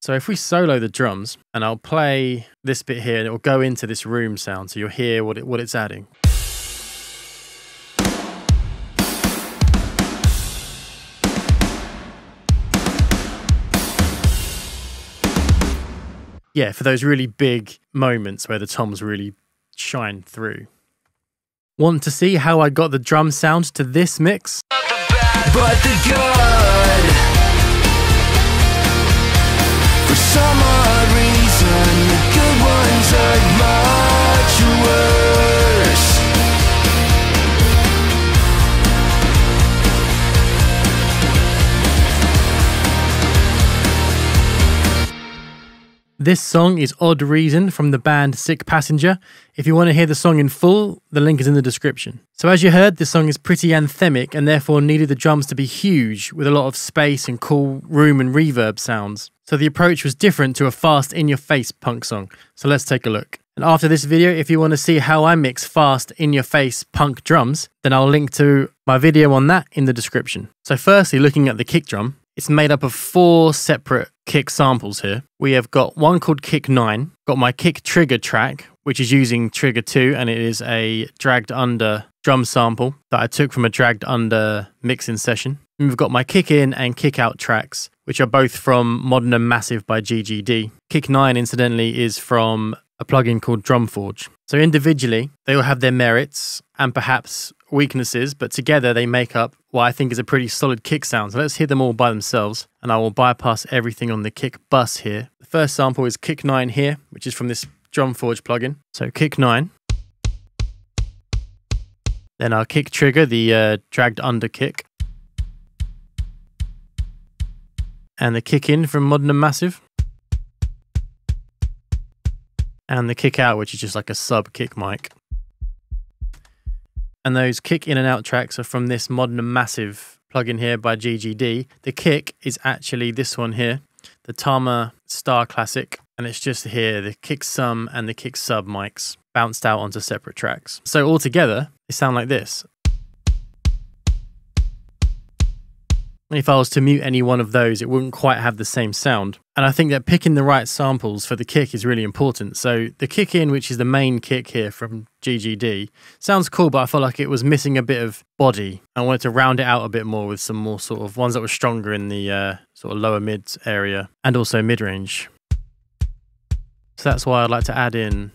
So if we solo the drums, and I'll play this bit here, and it will go into this room sound, so you'll hear what it's adding. Yeah, for those really big moments where the toms really shine through. Want to see how I got the drum sound to this mix? But the good, for some odd reason, the good ones are much worse. This song is Odd Reason from the band Sick Passenger. If you want to hear the song in full, the link is in the description. So as you heard, this song is pretty anthemic and therefore needed the drums to be huge with a lot of space and cool room and reverb sounds. So the approach was different to a fast in-your-face punk song. So let's take a look. And after this video, if you want to see how I mix fast in-your-face punk drums, then I'll link to my video on that in the description. So firstly, looking at the kick drum, it's made up of 4 separate kick samples here. We have got one called Kick 9, got my kick trigger track, which is using trigger 2, and it is a dragged under drum sample that I took from a dragged under mixing session. And we've got my kick in and kick out tracks, which are both from Modern and Massive by GGD. Kick 9, incidentally, is from a plugin called Drumforge. So individually, they all have their merits and perhaps weaknesses, but together they make up what I think is a pretty solid kick sound. So let's hear them all by themselves, and I will bypass everything on the kick bus here. The first sample is Kick 9 here, which is from this Drumforge plugin. So Kick 9. Then our kick trigger, the dragged under kick. And the kick in from Modern and Massive. And the kick out, which is just like a sub kick mic. And those kick in and out tracks are from this Modern and Massive plugin here by GGD. The kick is actually this one here, the Tama Star Classic. And it's just here, the kick sum and the kick sub mics bounced out onto separate tracks. So altogether, they sound like this. And if I was to mute any one of those, it wouldn't quite have the same sound. And I think that picking the right samples for the kick is really important. So the kick in, which is the main kick here from GGD, sounds cool, but I felt like it was missing a bit of body. I wanted to round it out a bit more with some more sort of ones that were stronger in the sort of lower mid area and also mid-range. So that's why I'd like to add in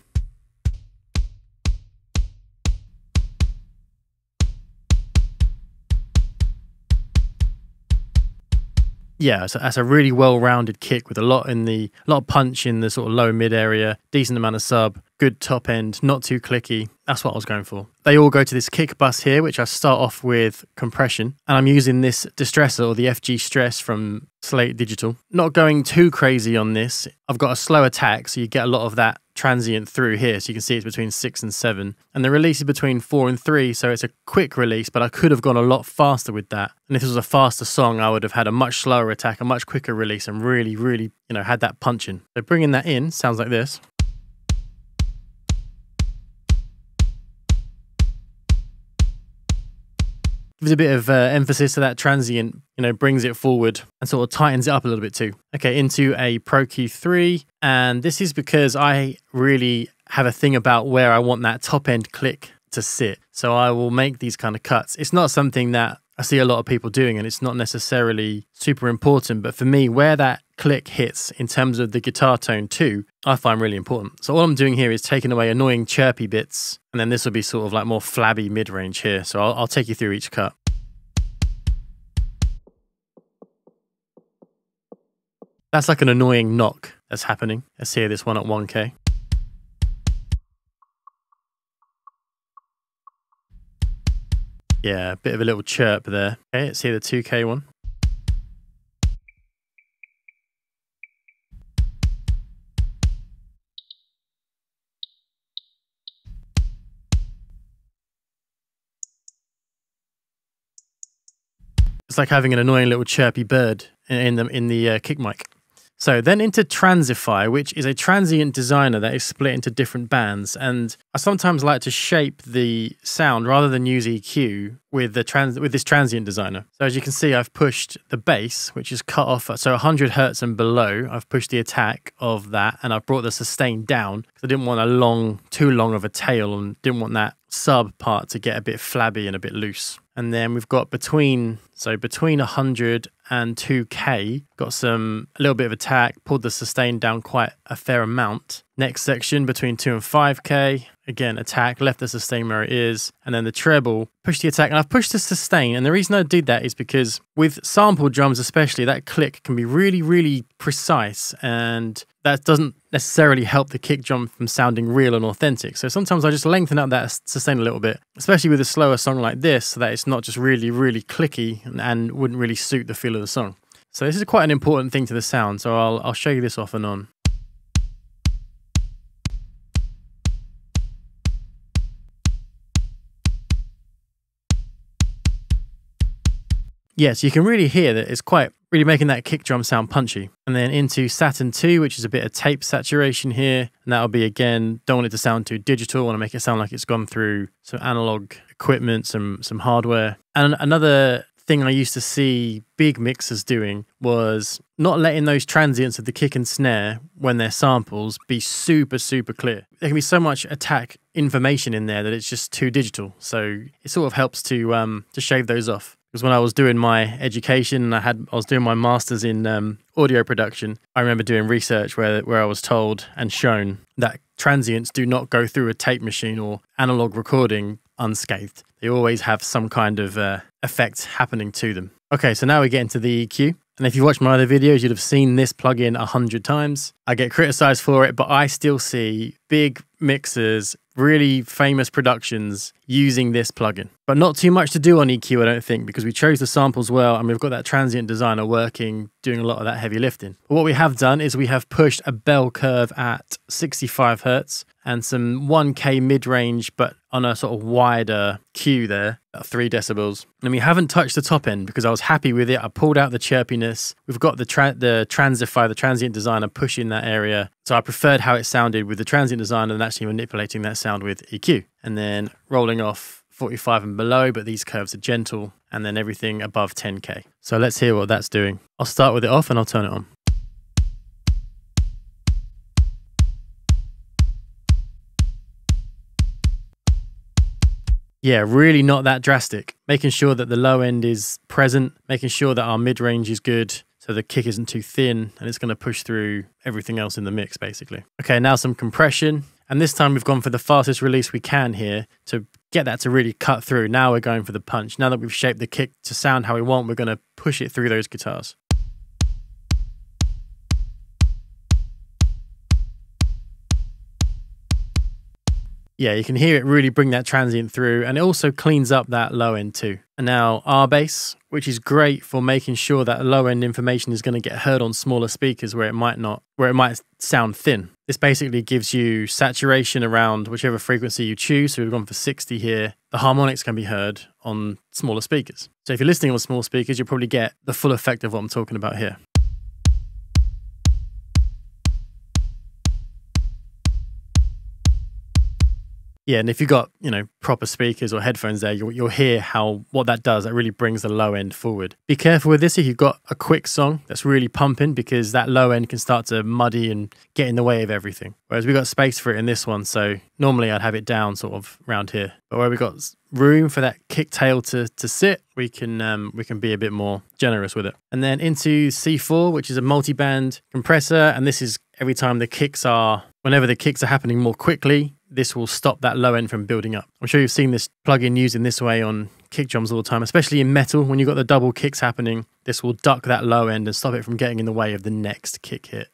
yeah, so that's a really well-rounded kick with a lot of punch in the sort of low mid area, decent amount of sub, good top end, not too clicky. That's what I was going for. They all go to this kick bus here, which I start off with compression, and I'm using this distressor or the FG Stress from Slate Digital. Not going too crazy on this. I've got a slow attack, so you get a lot of that transient through here, so you can see it's between 6 and 7, and the release is between 4 and 3, so it's a quick release, but I could have gone a lot faster with that. And if this was a faster song, I would have had a much slower attack, a much quicker release, and really, really, had that punch in. So bringing that in sounds like this. Gives a bit of emphasis to that transient, brings it forward and sort of tightens it up a little bit too. Okay, into a Pro Q3, and this is because I really have a thing about where I want that top end click to sit. So I will make these kind of cuts. It's not something that I see a lot of people doing, and it's not necessarily super important, but for me, where that click hits in terms of the guitar tone too, I find really important. So all I'm doing here is taking away annoying chirpy bits, and then this will be sort of like more flabby mid-range here. So I'll take you through each cut. That's like an annoying knock that's happening. Let's hear this one at 1K. Yeah, a bit of a little chirp there. Okay, let's hear the 2K one. It's like having an annoying little chirpy bird in the kick mic. So then into Transify, which is a transient designer that is split into different bands. And I sometimes like to shape the sound rather than use EQ with this transient designer. So as you can see, I've pushed the bass, which is cut off at 100 hertz and below. I've pushed the attack of that, and I've brought the sustain down because I didn't want too long of a tail and didn't want that sub part to get a bit flabby and a bit loose. And then we've got between 100 and 2K, got a little bit of attack, pulled the sustain down quite a fair amount. Next section between 2 and 5K, again, attack, left the sustain where it is, and then the treble, push the attack, and I've pushed the sustain. And the reason I did that is because with sample drums especially, that click can be really, really precise, and that doesn't necessarily help the kick drum from sounding real and authentic. So sometimes I just lengthen out that sustain a little bit, especially with a slower song like this, so that it's not just really, really clicky and wouldn't really suit the feel of the song. So this is quite an important thing to the sound, so I'll show you this off and on. Yes, you can really hear that it's quite really making that kick drum sound punchy. And then into Saturn 2, which is a bit of tape saturation here. And that'll be, again, don't want it to sound too digital. I want to make it sound like it's gone through some analog equipment, some hardware. And another thing I used to see big mixers doing was not letting those transients of the kick and snare when they're samples be super, super clear. There can be so much attack information in there that it's just too digital. So it sort of helps to shave those off. Because when I was doing my education and I was doing my master's in audio production, I remember doing research where I was told and shown that transients do not go through a tape machine or analog recording unscathed. They always have some kind of effect happening to them. Okay, so now we get into the EQ. And if you watch my other videos, you'd have seen this plugin 100 times. I get criticized for it, but I still see big mixers, really famous productions using this plugin. But not too much to do on EQ, I don't think, because we chose the samples well and we've got that transient designer working, doing a lot of that heavy lifting. But what we have done is we have pushed a bell curve at 65 hertz and some 1K mid-range, but on a sort of wider Q there, at 3 decibels. And we haven't touched the top end because I was happy with it. I pulled out the chirpiness. We've got the Transify, the transient designer, pushing that area. So I preferred how it sounded with the transient designer and actually manipulating that sound with EQ. And then rolling off 45 and below, but these curves are gentle, and then everything above 10K. So let's hear what that's doing. I'll start with it off and I'll turn it on. Yeah, really not that drastic. Making sure that the low end is present, making sure that our mid-range is good, so the kick isn't too thin, and it's going to push through everything else in the mix, basically. Okay, now some compression. And this time we've gone for the fastest release we can here to get that to really cut through. Now we're going for the punch. Now that we've shaped the kick to sound how we want, we're going to push it through those guitars. Yeah, you can hear it really bring that transient through, and it also cleans up that low end too. And now R bass, which is great for making sure that low end information is going to get heard on smaller speakers where it might sound thin. This basically gives you saturation around whichever frequency you choose. So we've gone for 60 here. The harmonics can be heard on smaller speakers. So if you're listening on small speakers, you'll probably get the full effect of what I'm talking about here. Yeah, and if you've got, proper speakers or headphones there, you'll hear what that does. That really brings the low end forward. Be careful with this if you've got a quick song that's really pumping, because that low end can start to muddy and get in the way of everything. Whereas we've got space for it in this one, so normally I'd have it down sort of around here. But where we've got room for that kick tail to sit, we can be a bit more generous with it. And then into C4, which is a multi-band compressor, and this is every time whenever the kicks are happening more quickly, this will stop that low end from building up. I'm sure you've seen this plugin used in this way on kick drums all the time, especially in metal. When you've got the double kicks happening, this will duck that low end and stop it from getting in the way of the next kick hit.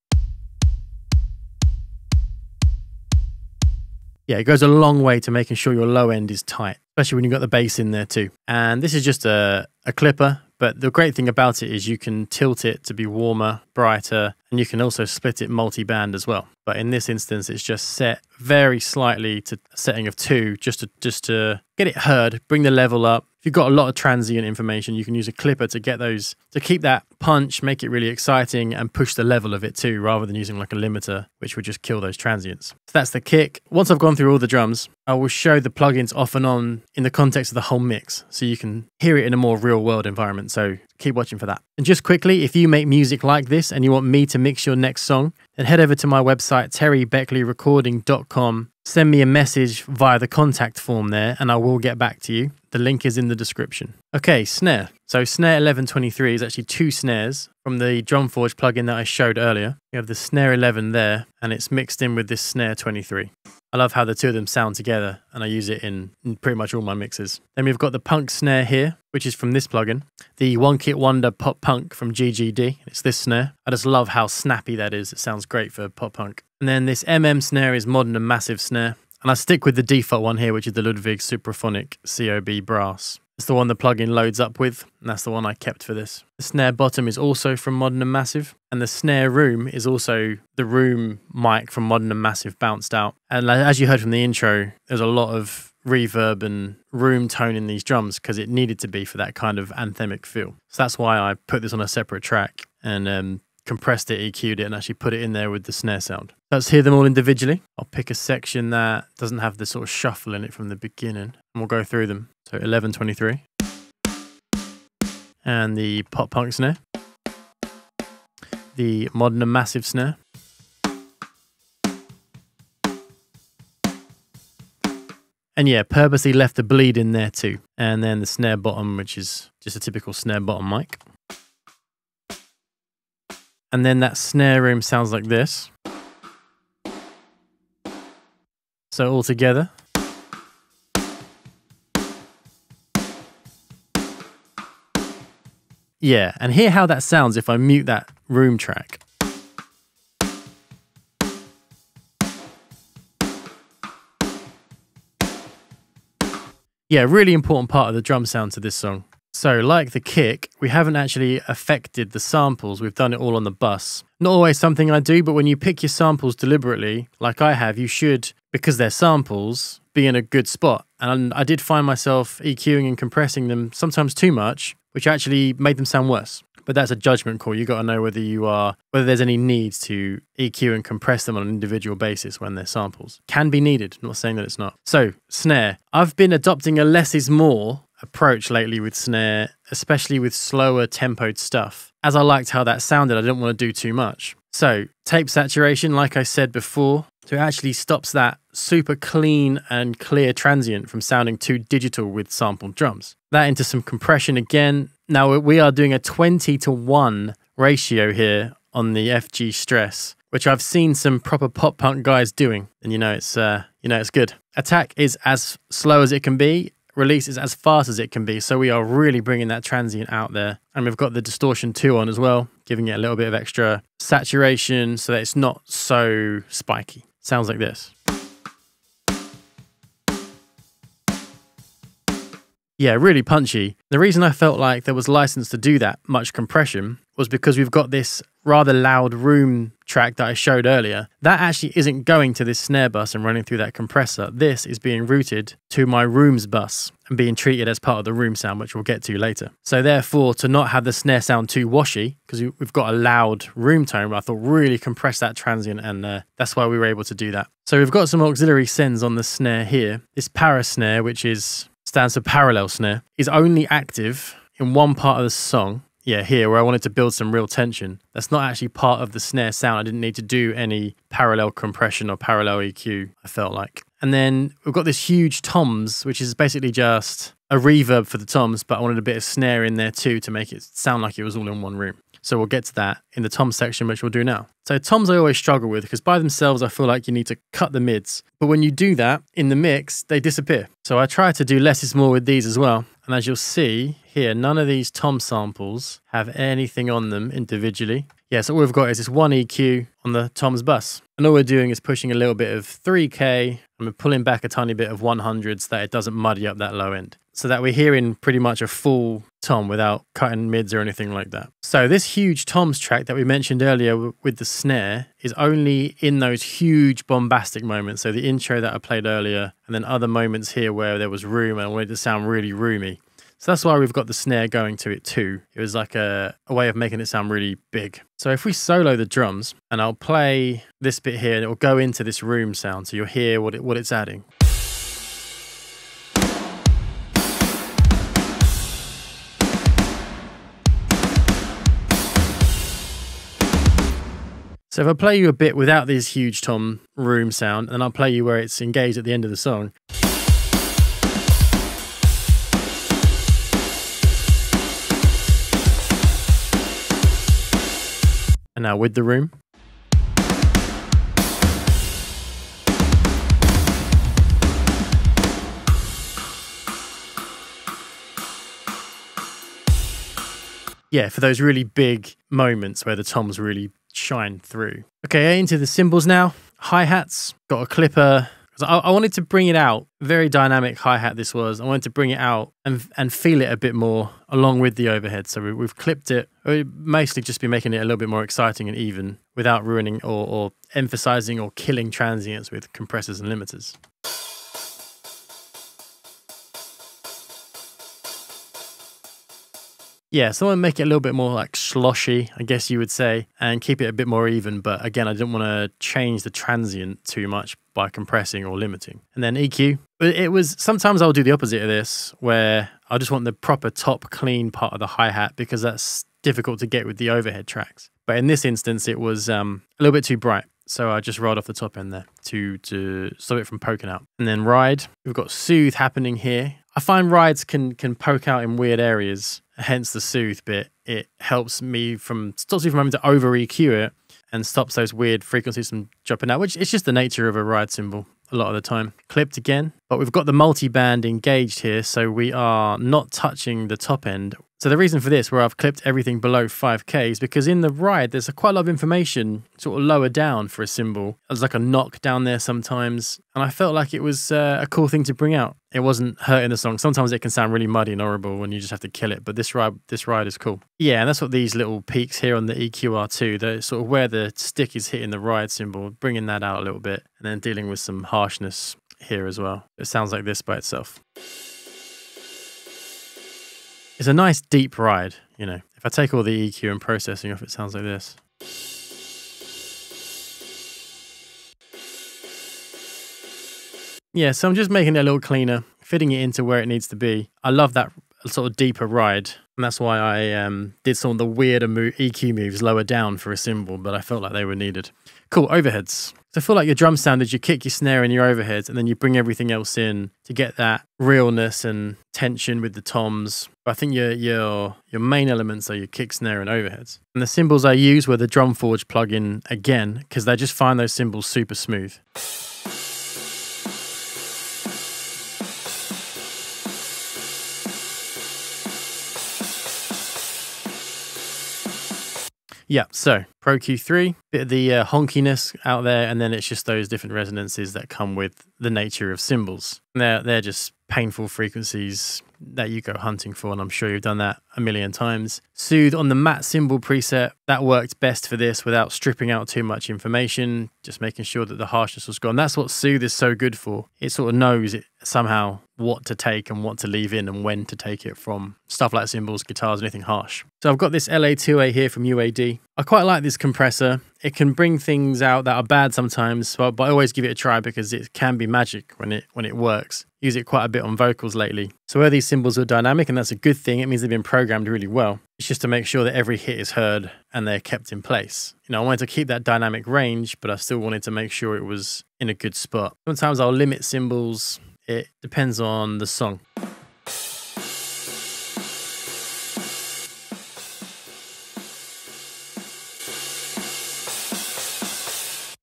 Yeah, it goes a long way to making sure your low end is tight, especially when you've got the bass in there too. And this is just a clipper, but the great thing about it is you can tilt it to be warmer, brighter, and you can also split it multi-band as well. but in this instance, it's just set very slightly to a setting of 2, just to get it heard, bring the level up. If you've got a lot of transient information, you can use a clipper to get those, to keep that punch, make it really exciting, and push the level of it too, rather than using like a limiter, which would just kill those transients. So that's the kick. Once I've gone through all the drums, I will show the plugins off and on in the context of the whole mix, so you can hear it in a more real world environment. So keep watching for that. And just quickly, if you make music like this and you want me to mix your next song, then head over to my website, terrybeckleyrecording.com. Send me a message via the contact form there and I will get back to you. The link is in the description. Okay, snare. So snare 1123 is actually 2 snares from the Drumforge plugin that I showed earlier. You have the snare 11 there and it's mixed in with this snare 23. I love how the two of them sound together and I use it in pretty much all my mixes. Then we've got the punk snare here, which is from this plugin. The One Kit Wonder Pop Punk from GGD. It's this snare. I just love how snappy that is. It sounds great for pop punk. And then this snare is Modern and Massive snare. And I stick with the default one here, which is the Ludwig Supraphonic COB Brass. It's the one the plugin loads up with, and that's the one I kept for this. The snare bottom is also from Modern and Massive, and the snare room is also the room mic from Modern and Massive bounced out. And as you heard from the intro, there's a lot of reverb and room tone in these drums because it needed to be for that kind of anthemic feel. So that's why I put this on a separate track and compressed it, EQ'd it, and actually put it in there with the snare sound. Let's hear them all individually. I'll pick a section that doesn't have the sort of shuffle in it from the beginning, and we'll go through them. So 1123. And the pop punk snare. The Modern and Massive snare. And yeah, purposely left a bleed in there too. And then the snare bottom, which is just a typical snare bottom mic. And then that snare room sounds like this. So all together. Yeah, and hear how that sounds if I mute that room track. Yeah, really important part of the drum sound to this song. So, like the kick, we haven't actually affected the samples. We've done it all on the bus. Not always something I do, but when you pick your samples deliberately, like I have, you should, because they're samples, be in a good spot. And I did find myself EQing and compressing them sometimes too much, which actually made them sound worse. But that's a judgment call. You got to know whether there's any need to EQ and compress them on an individual basis when they're samples. Can be needed. I'm not saying that it's not. So, snare. I've been adopting a less is more approach lately with snare, especially with slower tempoed stuff. As I liked how that sounded, I didn't want to do too much. So, tape saturation, like I said before, so it actually stops that super clean and clear transient from sounding too digital with sampled drums. That into some compression again. Now we are doing a 20:1 ratio here on the FG Stress, which I've seen some proper pop punk guys doing, and it's good. Attack is as slow as it can be. Release is as fast as it can be, so we are really bringing that transient out there. And we've got the distortion 2 on as well, giving it a little bit of extra saturation so that it's not so spiky. Sounds like this. Yeah, really punchy. The reason I felt like there was license to do that much compression was because we've got this rather loud room track that I showed earlier. That actually isn't going to this snare bus and running through that compressor. This is being routed to my room's bus and being treated as part of the room sound, which we'll get to later. So therefore, to not have the snare sound too washy, because we've got a loud room tone, I thought really compress that transient, and that's why we were able to do that. So we've got some auxiliary sends on the snare here. This para snare, which stands for parallel snare, is only active in one part of the song. Yeah, here, where I wanted to build some real tension. That's not actually part of the snare sound. I didn't need to do any parallel compression or parallel EQ, I felt like. And then we've got this huge toms, which is basically just a reverb for the toms, but I wanted a bit of snare in there too to make it sound like it was all in one room. So we'll get to that in the tom section, which we'll do now. So toms I always struggle with because by themselves I feel like you need to cut the mids. But when you do that in the mix, they disappear. So I try to do less is more with these as well. And as you'll see here, none of these tom samples have anything on them individually. Yeah, so all we've got is this one EQ on the toms bus. And all we're doing is pushing a little bit of 3K and we're pulling back a tiny bit of 100 so that it doesn't muddy up that low end. So that we're hearing pretty much a full tom without cutting mids or anything like that. So this huge toms track that we mentioned earlier with the snare is only in those huge bombastic moments. So the intro that I played earlier, and then other moments here where there was room and I wanted to sound really roomy. So that's why we've got the snare going to it too. It was like a way of making it sound really big. So if we solo the drums, and I'll play this bit here, and it will go into this room sound, so you'll hear what it's adding. So if I play you a bit without this huge tom room sound, and I'll play you where it's engaged at the end of the song. And now with the room. Yeah, for those really big moments where the toms really shine through. Okay, into the cymbals now. Hi-hats, got a clipper. I wanted to bring it out. Very dynamic hi-hat this was. I wanted to bring it out and feel it a bit more along with the overhead. So we've clipped it. We've mostly just been making it a little bit more exciting and even without ruining or emphasizing or killing transients with compressors and limiters. Yeah, so I want to make it a little bit more like sloshy, I guess you would say, and keep it a bit more even. But again, I didn't want to change the transient too much by compressing or limiting. And then EQ. It was, sometimes I'll do the opposite of this, where I just want the proper top clean part of the hi-hat because that's difficult to get with the overhead tracks. But in this instance, it was a little bit too bright. So I just rolled off the top end there to stop it from poking out. And then ride, we've got soothe happening here. I find rides can poke out in weird areas, hence the soothe bit. It helps me stops me from having to over EQ it and stops those weird frequencies from dropping out, which is just the nature of a ride cymbal a lot of the time. Clipped again, but we've got the multi-band engaged here, so we are not touching the top end. So the reason for this, where I've clipped everything below 5K, is because in the ride, there's quite a lot of information sort of lower down for a cymbal. There's like a knock down there sometimes, and I felt like it was a cool thing to bring out. It wasn't hurting the song. Sometimes it can sound really muddy and horrible when you just have to kill it, but this ride is cool. Yeah, and that's what these little peaks here on the EQ are too. They're sort of where the stick is hitting the ride cymbal, bringing that out a little bit, and then dealing with some harshness here as well. It sounds like this by itself. It's a nice deep ride, you know. If I take all the EQ and processing off, it sounds like this. Yeah, so I'm just making it a little cleaner, fitting it into where it needs to be. I love that sort of deeper ride, and that's why I did some of the weirder EQ moves lower down for a cymbal, but I felt like they were needed. Cool, overheads. So I feel like your drum sound is you kick your snare and your overheads, and then you bring everything else in to get that realness and tension with the toms. But I think your main elements are your kick, snare, and overheads. And the cymbals I use were the Drum Forge plugin again, because they just find those cymbals super smooth. Yeah, so Pro Q3, bit of the honkiness out there, and then it's just those different resonances that come with the nature of cymbals. They're just painful frequencies that you go hunting for, and I'm sure you've done that a million times. Soothe on the matte cymbal preset, that worked best for this without stripping out too much information, just making sure that the harshness was gone. That's what Soothe is so good for. It sort of knows it somehow what to take and what to leave in and when to take it from stuff like cymbals, guitars, anything harsh. So I've got this LA2A here from UAD. I quite like this compressor. It can bring things out that are bad sometimes, but I always give it a try because it can be magic when it works. Use it quite a bit on vocals lately. So where these cymbals are dynamic, and that's a good thing, it means they've been programmed really well. It's just to make sure that every hit is heard and they're kept in place. You know, I wanted to keep that dynamic range, but I still wanted to make sure it was in a good spot. Sometimes I'll limit cymbals. It depends on the song.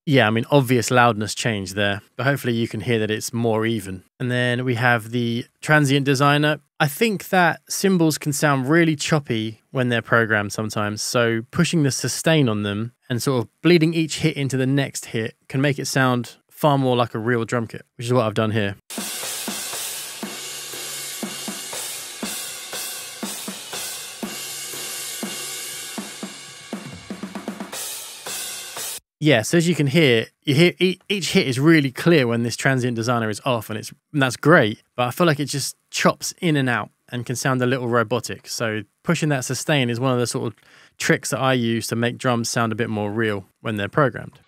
Yeah, I mean, obvious loudness change there, but hopefully you can hear that it's more even. And then we have the transient designer. I think that cymbals can sound really choppy when they're programmed sometimes, so pushing the sustain on them and sort of bleeding each hit into the next hit can make it sound far more like a real drum kit, which is what I've done here. Yeah, so as you can hear, each hit is really clear when this transient designer is off, and that's great, but I feel like it just chops in and out and can sound a little robotic. So pushing that sustain is one of the sort of tricks that I use to make drums sound a bit more real when they're programmed.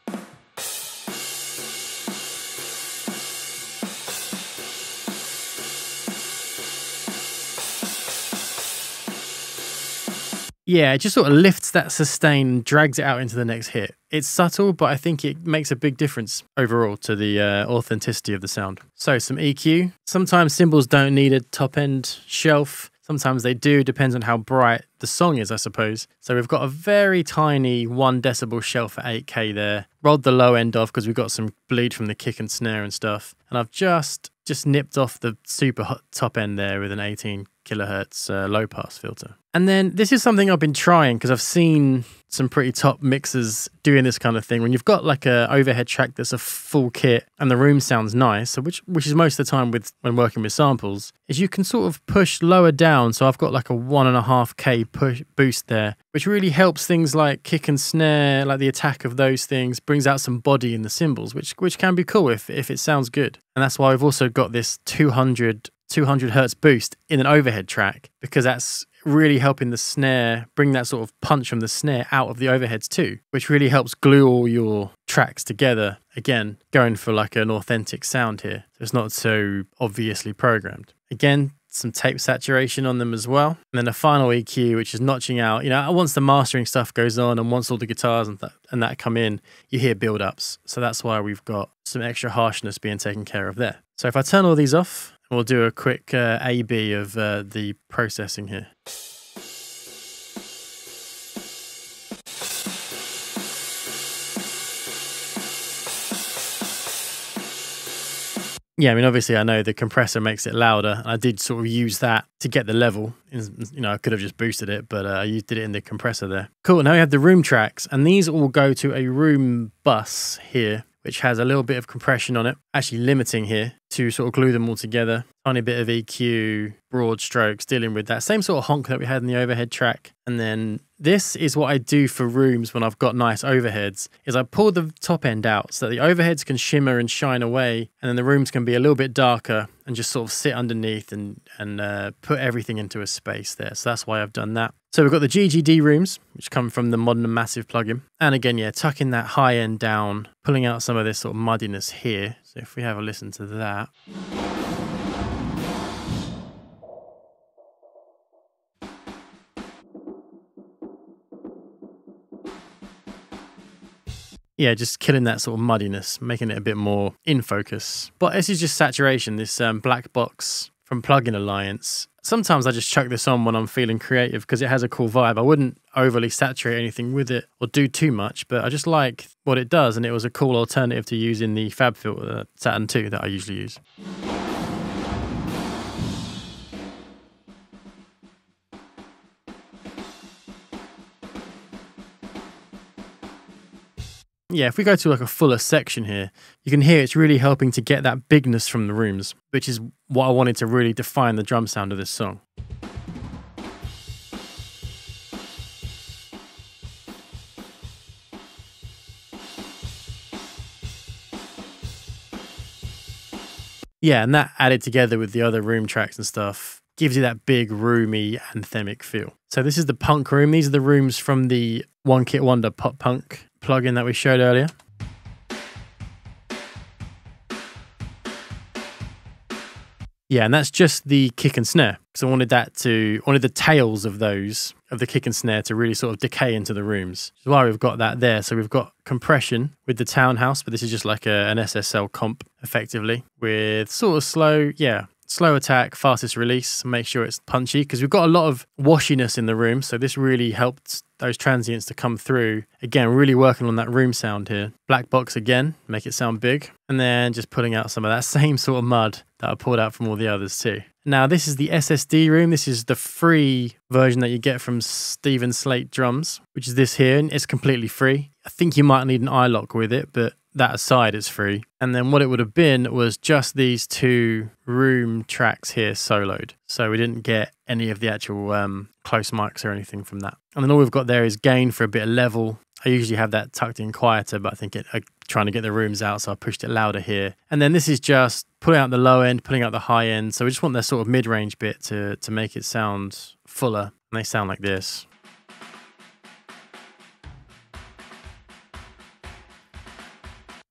Yeah, it just sort of lifts that sustain and drags it out into the next hit. It's subtle, but I think it makes a big difference overall to the authenticity of the sound. So some EQ. Sometimes cymbals don't need a top-end shelf. Sometimes they do, depends on how bright the song is, I suppose. So we've got a very tiny 1 decibel shelf at 8K there. Rolled the low end off because we've got some bleed from the kick and snare and stuff. And I've just nipped off the super hot top end there with an 18 kilohertz low pass filter. And then this is something I've been trying because I've seen some pretty top mixers doing this kind of thing. When you've got like a overhead track that's a full kit and the room sounds nice, so which is most of the time when working with samples, is you can sort of push lower down. So I've got like a 1.5K push boost there, which really helps things like kick and snare, like the attack of those things, brings out some body in the cymbals, which can be cool if it sounds good. And that's why I've also got this 200 hertz boost in an overhead track, because that's really helping the snare bring that sort of punch from the snare out of the overheads too, which really helps glue all your tracks together. Again, going for like an authentic sound here. So it's not so obviously programmed. Again, some tape saturation on them as well. And then a final EQ, which is notching out, once the mastering stuff goes on and once all the guitars and that come in, you hear build-ups. So that's why we've got some extra harshness being taken care of there. So if I turn all these off, we'll do a quick A/B of the processing here. Yeah, I mean, obviously I know the compressor makes it louder. I did sort of use that to get the level. I could have just boosted it, but I did it in the compressor there. Cool, now we have the room tracks, and these all go to a room bus here, which has a little bit of compression on it, actually limiting here to sort of glue them all together. Tiny bit of EQ, broad strokes, dealing with that same sort of honk that we had in the overhead track. And then this is what I do for rooms when I've got nice overheads, is I pull the top end out so that the overheads can shimmer and shine away, and then the rooms can be a little bit darker and just sort of sit underneath and put everything into a space there. So that's why I've done that. So we've got the GGD rooms, which come from the Modern and Massive plugin. And again, yeah, tucking that high end down, pulling out some of this sort of muddiness here. So if we have a listen to that. Yeah, just killing that sort of muddiness, making it a bit more in focus. But this is just saturation, this black box from Plugin Alliance. Sometimes I just chuck this on when I'm feeling creative because it has a cool vibe. I wouldn't overly saturate anything with it or do too much, but I just like what it does, and it was a cool alternative to using the Fab Filter Saturn 2 that I usually use. Yeah, if we go to like a fuller section here, you can hear it's really helping to get that bigness from the rooms, which is what I wanted to really define the drum sound of this song. Yeah, and that added together with the other room tracks and stuff gives you that big, roomy, anthemic feel. So this is the punk room. These are the rooms from the One Kit Wonder Pop Punk plugin that we showed earlier. Yeah, and that's just the kick and snare. So I wanted the tails of the kick and snare to really sort of decay into the rooms. Which is why we've got that there. So we've got compression with the Townhouse, but this is just like an SSL comp effectively with sort of slow attack, fastest release, make sure it's punchy, because we've got a lot of washiness in the room, so this really helped those transients to come through. Again, really working on that room sound here. Black box again, make it sound big, and then just pulling out some of that same sort of mud that I pulled out from all the others too. Now this is the SSD room. This is the free version that you get from Steven Slate Drums, which is this here, and it's completely free. I think you might need an iLock with it, but that aside, it's free. And then what it would have been was just these two room tracks here soloed. So we didn't get any of the actual close mics or anything from that. And then all we've got there is gain for a bit of level I usually have that tucked in quieter, but I think trying to get the rooms out, so I pushed it louder here. And then this is just pulling out the low end, pulling out the high end. So we just want that sort of mid-range bit to make it sound fuller. And they sound like this.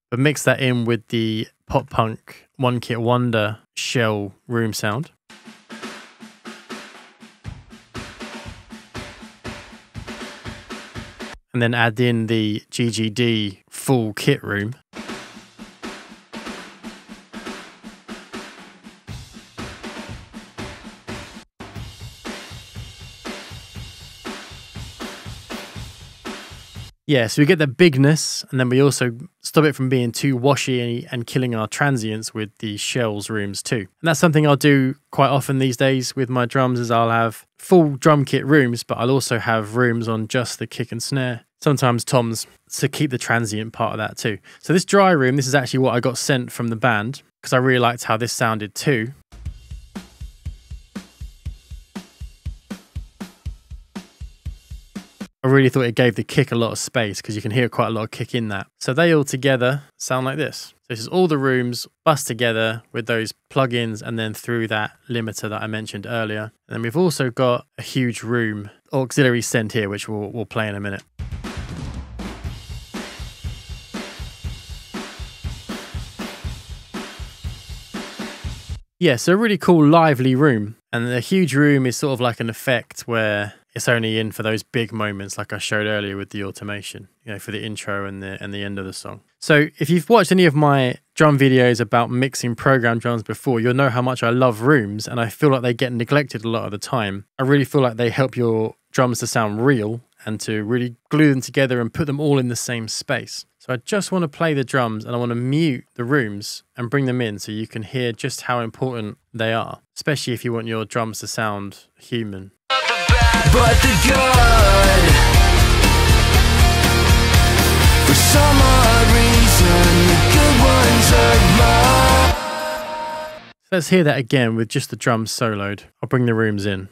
But mix that in with the pop punk One Kit Wonder shell room sound. And then add in the GGD full kit room. Yeah, so we get the bigness, and then we also stop it from being too washy and killing our transients with the shells rooms too. And that's something I'll do quite often these days with my drums, is I'll have full drum kit rooms, but I'll also have rooms on just the kick and snare. Sometimes toms to keep the transient part of that too. So this dry room, this is actually what I got sent from the band, because I really liked how this sounded too. I really thought it gave the kick a lot of space, because you can hear quite a lot of kick in that. So they all together sound like this. This is all the rooms bussed together with those plugins and then through that limiter that I mentioned earlier. And then we've also got a huge room auxiliary send here, which we'll play in a minute. Yeah, so a really cool lively room. And the huge room is sort of like an effect where it's only in for those big moments like I showed earlier with the automation, you know, for the intro and the end of the song. So if you've watched any of my drum videos about mixing programmed drums before, you'll know how much I love rooms, and I feel like they get neglected a lot of the time. I really feel like they help your drums to sound real and to really glue them together and put them all in the same space. So I just want to play the drums, and I want to mute the rooms and bring them in so you can hear just how important they are, especially if you want your drums to sound human. But the good, for some odd reason, the good ones are mine. Let's hear that again with just the drums soloed. I'll bring the rooms in.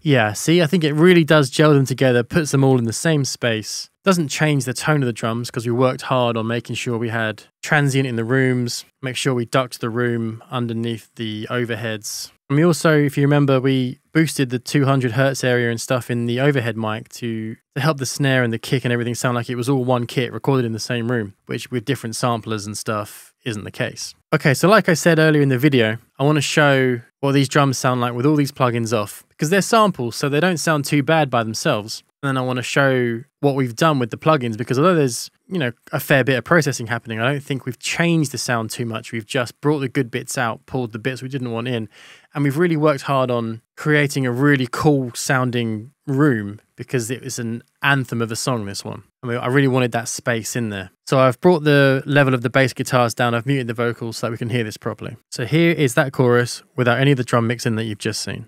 Yeah, see, I think it really does gel them together, puts them all in the same space. Doesn't change the tone of the drums, because we worked hard on making sure we had transient in the rooms, make sure we ducked the room underneath the overheads. And we also, if you remember, we boosted the 200 hertz area and stuff in the overhead mic to help the snare and the kick and everything sound like it was all one kit recorded in the same room, which with different samplers and stuff isn't the case. Okay, so like I said earlier in the video, I want to show what these drums sound like with all these plugins off, because they're samples, so they don't sound too bad by themselves. And then I want to show what we've done with the plugins, because although there's, you know, a fair bit of processing happening, I don't think we've changed the sound too much. We've just brought the good bits out, pulled the bits we didn't want in, and we've really worked hard on creating a really cool sounding room, because it was an anthem of a song, this one. I mean, I really wanted that space in there. So I've brought the level of the bass guitars down, I've muted the vocals so that we can hear this properly. So here is that chorus without any of the drum mixing that you've just seen.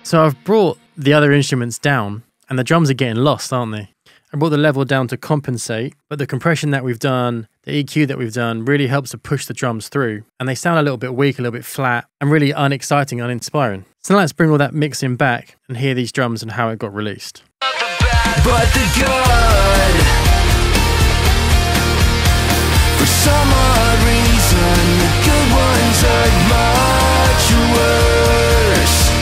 So I've brought the other instruments down, and the drums are getting lost, aren't they? I brought the level down to compensate, but the compression that we've done, the EQ that we've done, really helps to push the drums through. And they sound a little bit weak, a little bit flat, and really unexciting, uninspiring. So now let's bring all that mixing back and hear these drums and how it got released. But the good, for some odd reason, the good ones are much worse.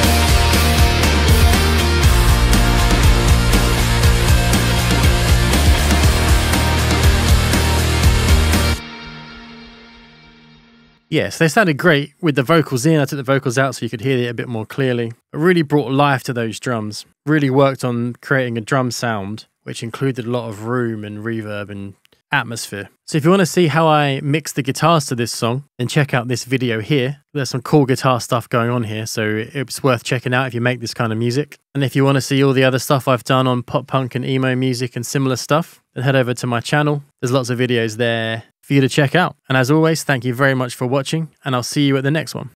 Yes, they sounded great with the vocals in. I took the vocals out so you could hear it a bit more clearly. It really brought life to those drums. Really worked on creating a drum sound, which included a lot of room and reverb and atmosphere. So if you want to see how I mix the guitars to this song, then check out this video here. There's some cool guitar stuff going on here, so it's worth checking out if you make this kind of music. And if you want to see all the other stuff I've done on pop punk and emo music and similar stuff, then head over to my channel. There's lots of videos there for you to check out. And as always, thank you very much for watching, and I'll see you at the next one.